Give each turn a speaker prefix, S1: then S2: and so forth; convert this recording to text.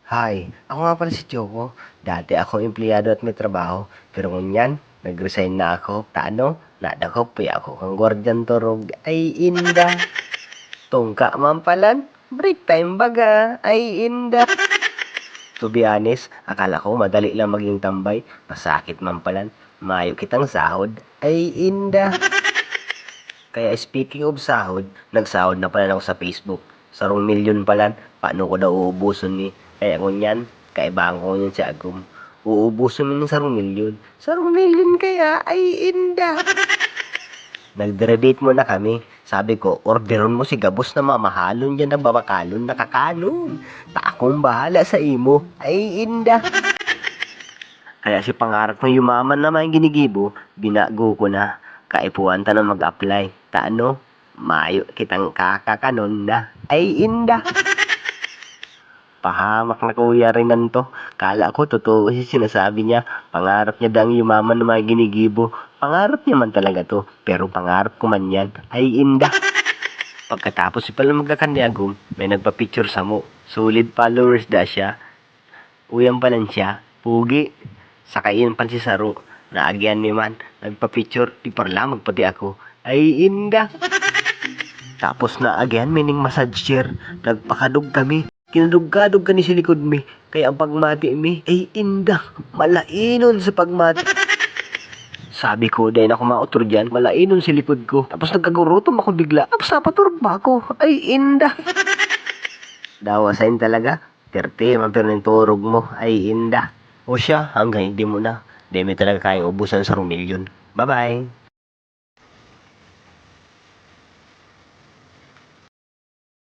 S1: Hi, ako nga pala si Choco. Dati ako empleyado at may trabaho. Pero ngunyan, nag-resign na ako. Tano, nadakop ako kang gwardiyan turog. Ay inda. Tungka mampalan. Break time baga. Ay inda. To be honest, akala ko madali lang maging tambay. Masakit mampalan. Mayo kitang sahod. Ay inda. Kaya speaking of sahod, nagsahod na pala ako sa Facebook. Sarong milyon pala, paano ko daw uubuson ni? Kaya kunyan, kaibahan ko yun si Agum. Uubuson mo ng sarong milyon. Sarong milyon kaya, ay inda. Nagdredate mo na kami. Sabi ko, orderon mo si Gabos na mamahalon yan na babakalon na kakanon. Ta akong bahala sa imo. Ay inda. Kaya si pangarap ng yumaman naman ginigibo, binago ko na. Kaipuan ta na mag-apply. Ta ano? Mayo kitang kakakanon na. Ay inda. Pahamak na kuya rin nanto. Kala ko totoo kasi sinasabi niya. Pangarap niya dang yumaman ng mga ginigibo. Pangarap niya man talaga to. Pero pangarap ko man yan. Ay inda. Pagkatapos si pala magkakanyagom, may nagpa-picture sa mo. Solid followers da siya. Uyang pa lang siya. Pugi. Sakayin pan si Saro. Naagyan ni man. Nagpa-picture. Di parla magpati ako. Ay inda. Tapos na again, mining massage chair. Nagpakadug kami. Kinadug-kadug ka ni sa likod mi. Kaya ang pagmati mi, ay inda. Malainon sa pagmati. Sabi ko, dahil ako mautro dyan, malainon sa likod ko. Tapos nagkagurutom ako bigla. Tapos napaturog pa ako. Ay inda. Dawasain talaga. 30 man pero ng turog mo. Ay inda. O siya, hanggang hindi mo na. Di mo talaga kayang ubusan sa rumilyon. Bye-bye.